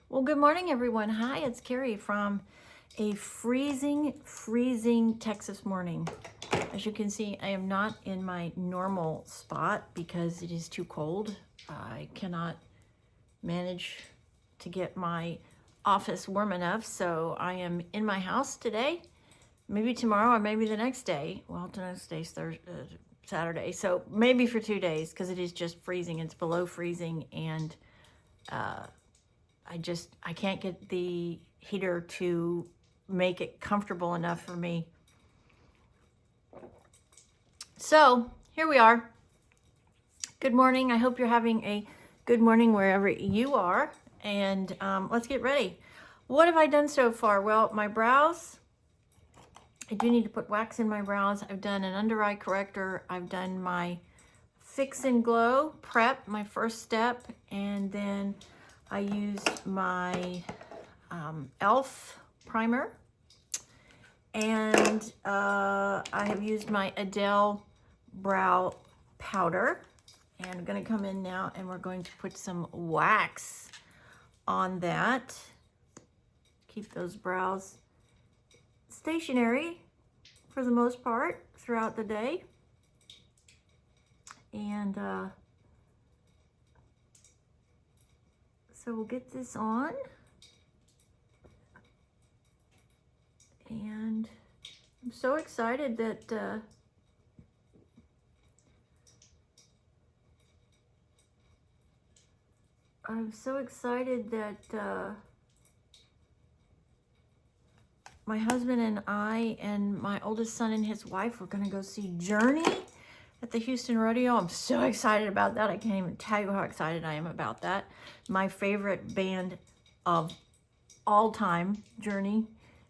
Well, good morning, everyone. Hi, it's Carrie from a freezing Texas morning. As you can see, I am not in my normal spot because it is too cold. I cannot manage to get my office warm enough, so I am in my house today. Maybe tomorrow or maybe the next day. Well, the next day's Saturday, so maybe for 2 days because it is just freezing. It's below freezing, and I can't get the heater to make it comfortable enough for me. So here we are. Good morning. I hope you're having a good morning wherever you are. And let's get ready. What have I done so far? Well, my brows, I do need to put wax in my brows. I've done an under eye corrector. I've done my Fix and Glow prep, my first step, and then I used my e.l.f. primer, and I have used my Adele brow powder, and I'm going to come in now and we're going to put some wax on that. Keep those brows stationary for the most part throughout the day. And so we'll get this on. And I'm so excited that my husband and I and my oldest son and his wife were going to go see Journey at the Houston Rodeo. I'm so excited about that. I can't even tell you how excited I am about that. My favorite band of all time, Journey.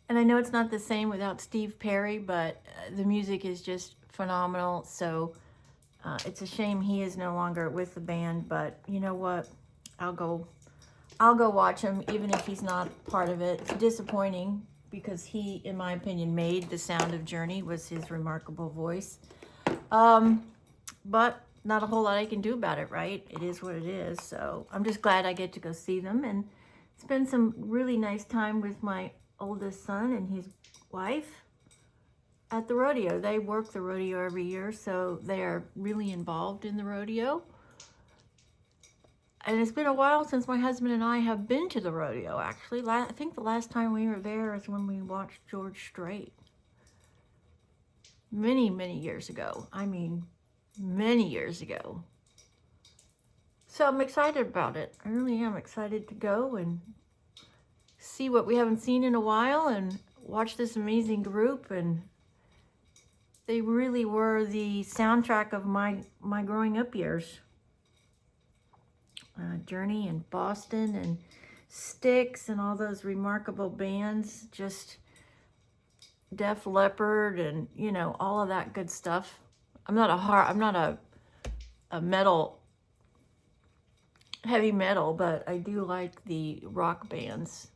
And I know it's not the same without Steve Perry, but the music is just phenomenal. So it's a shame he is no longer with the band, but you know what? I'll go watch him, even if he's not part of it. It's disappointing because he, in my opinion, made the sound of Journey, was his remarkable voice. But not a whole lot I can do about it, right? It is what it is. So I'm just glad I get to go see them and spend some really nice time with my oldest son and his wife at the rodeo. They work the rodeo every year, so they are really involved in the rodeo. And it's been a while since my husband and I have been to the rodeo, actually. I think the last time we were there is when we watched George Strait. Many, many years ago. I mean, many years ago. So I'm excited about it. I really am excited to go and see what we haven't seen in a while and watch this amazing group. And they really were the soundtrack of my growing up years. Journey and Boston and Styx and all those remarkable bands, just Def Leppard and, you know, all of that good stuff. I'm not a metal, heavy metal, but I do like the rock bands.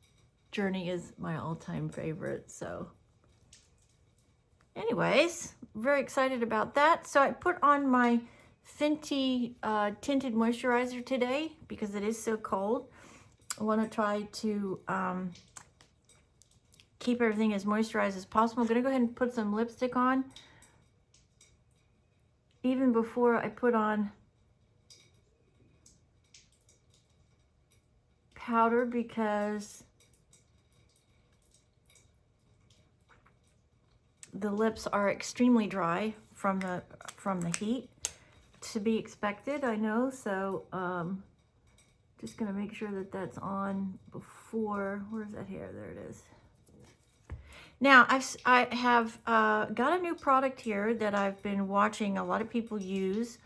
Journey is my all-time favorite. So anyways, very excited about that. So I put on my Fenty tinted moisturizer today because it is so cold. I want to try to keep everything as moisturized as possible. I'm going to go ahead and put some lipstick on even before I put on powder because the lips are extremely dry from the heat. To be expected, I know. So just gonna make sure that that's on before. Where's that hair? There it is. Now I have got a new product here that I've been watching a lot of people use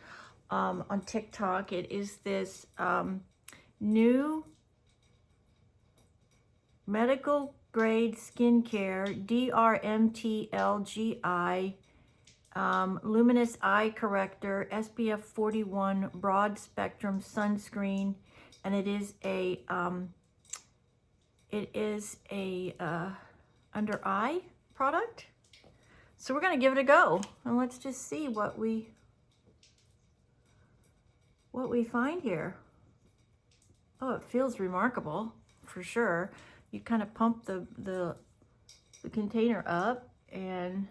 on TikTok. It is this new medical grade skincare DRMTLGI luminous eye corrector, SPF 41 broad spectrum sunscreen, and it is a under eye product. So we're gonna give it a go, and let's just see what we find here. Oh, it feels remarkable. for sure. You kind of pump the container up, and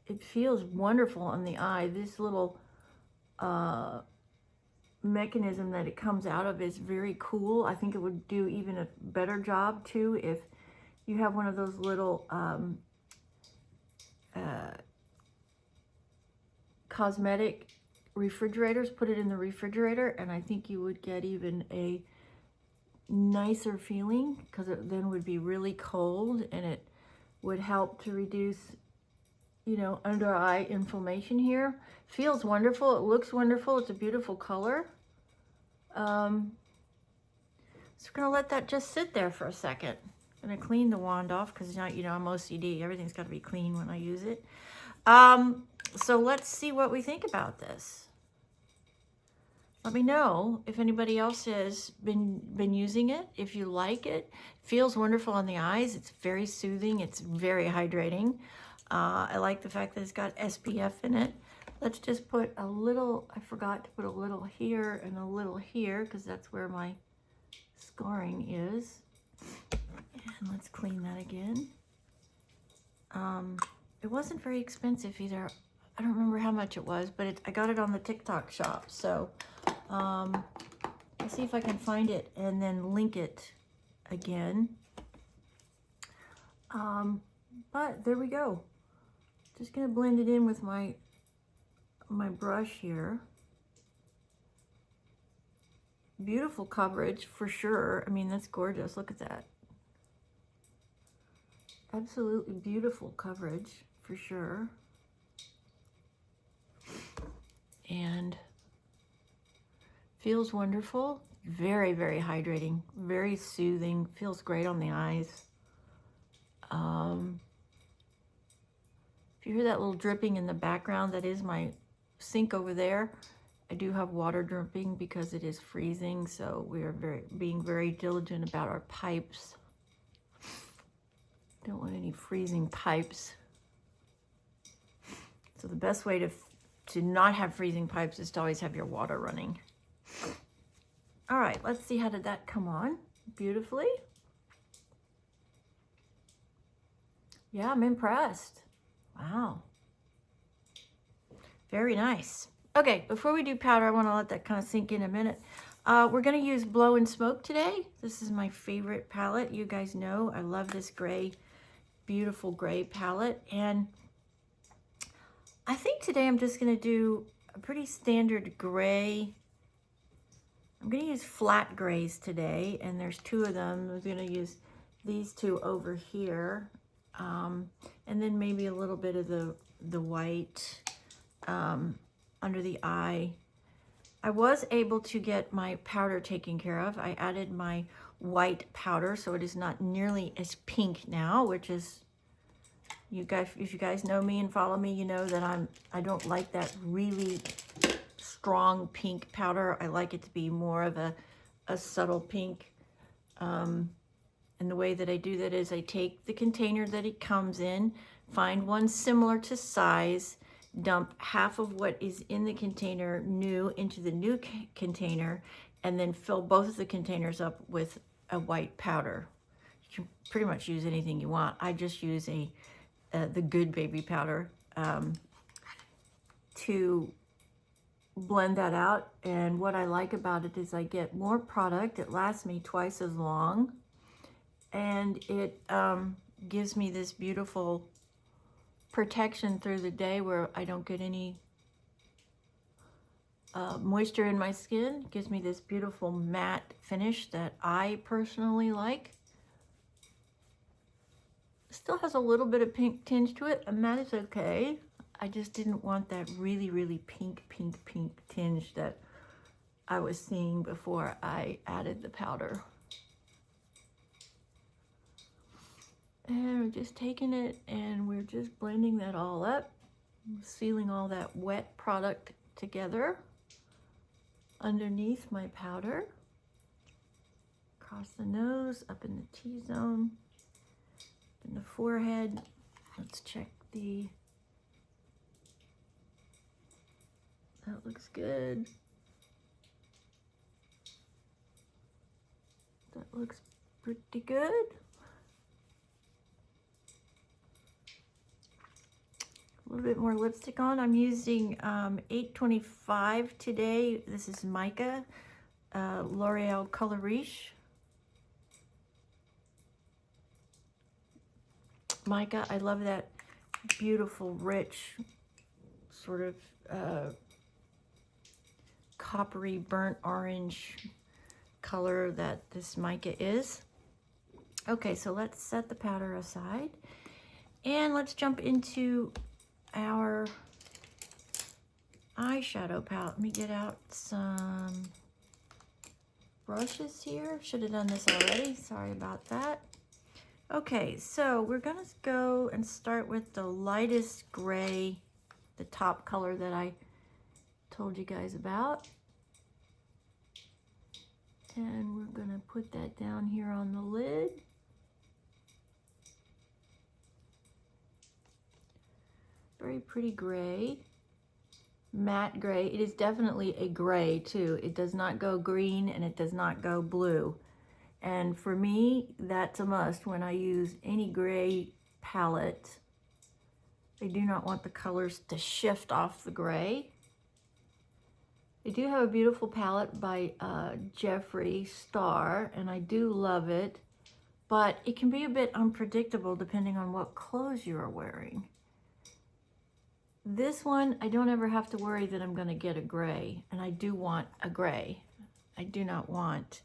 it feels wonderful on the eye. This little mechanism that it comes out of is very cool. I think it would do even a better job too if you have one of those little cosmetic refrigerators. Put it in the refrigerator, and I think you would get even a nicer feeling, because it then would be really cold, and it would help to reduce, you know, under eye inflammation here. Feels wonderful. It looks wonderful. It's a beautiful color. So we're gonna let that just sit there for a second. I'm gonna clean the wand off because, you know, I'm OCD. Everything's got to be clean when I use it. So let's see what we think about this. Let me know if anybody else has been using it, if you like it. Feels wonderful on the eyes. It's very soothing. It's very hydrating. I like the fact that it's got SPF in it. Let's just put a little, I forgot to put a little here and a little here, because that's where my scarring is. And let's clean that again. It wasn't very expensive either. I don't remember how much it was, but I got it on the TikTok shop. So let's see if I can find it and then link it again. But there we go. Just gonna blend it in with my brush here. Beautiful coverage for sure. I mean, that's gorgeous. Look at that. Absolutely beautiful coverage for sure. And feels wonderful. Very, very hydrating. Very soothing. Feels great on the eyes. If you hear that little dripping in the background, that is my sink over there. I do have water dripping because it is freezing, so we are being very diligent about our pipes. Don't want any freezing pipes. So the best way to not have freezing pipes is to always have your water running. All right, let's see, how did that come on? Beautifully. Yeah, I'm impressed. Wow. Very nice. Okay, before we do powder, I want to let that kind of sink in a minute. We're going to use Blow and Smoke today. This is my favorite palette. You guys know I love this gray, beautiful gray palette. And I think today I'm just going to do a pretty standard gray. I'm going to use flat grays today, and there's two of them. I'm going to use these two over here, and then maybe a little bit of the white under the eye. I was able to get my powder taken care of. I added my white powder, so it is not nearly as pink now, which is, you guys, if you guys know me and follow me, you know that I don't like that really strong pink powder. I like it to be more of a subtle pink. And the way that I do that is I take the container that it comes in, find one similar to size, dump half of what is in the container new into the new container, and then fill both of the containers up with a white powder. You can pretty much use anything you want. I just use the Good Baby powder to blend that out. And what I like about it is I get more product. It lasts me twice as long, and it gives me this beautiful protection through the day where I don't get any moisture in my skin. It gives me this beautiful matte finish that I personally like. Still has a little bit of pink tinge to it, and that is okay. I just didn't want that really, really pink tinge that I was seeing before I added the powder. And we're just taking it and we're just blending that all up, sealing all that wet product together underneath my powder. Across the nose, up in the T-zone, in the forehead. Let's check the, that looks good. That looks pretty good. A little bit more lipstick on. I'm using 825 today. This is Mica, L'Oreal Color Riche. Mica, I love that beautiful, rich, sort of coppery, burnt orange color that this mica is. Okay, so let's set the powder aside and let's jump into our eyeshadow palette. Let me get out some brushes here. Should have done this already. Sorry about that. Okay, so we're gonna go and start with the lightest gray, the top color that I told you guys about. And we're gonna put that down here on the lid. Very pretty gray, matte gray. It is definitely a gray too. It does not go green and it does not go blue. And for me, that's a must when I use any gray palette. I do not want the colors to shift off the gray. I do have a beautiful palette by Jeffree Star, and I do love it, but it can be a bit unpredictable depending on what clothes you are wearing. This one, I don't ever have to worry that I'm going to get a gray, and I do want a gray. I do not want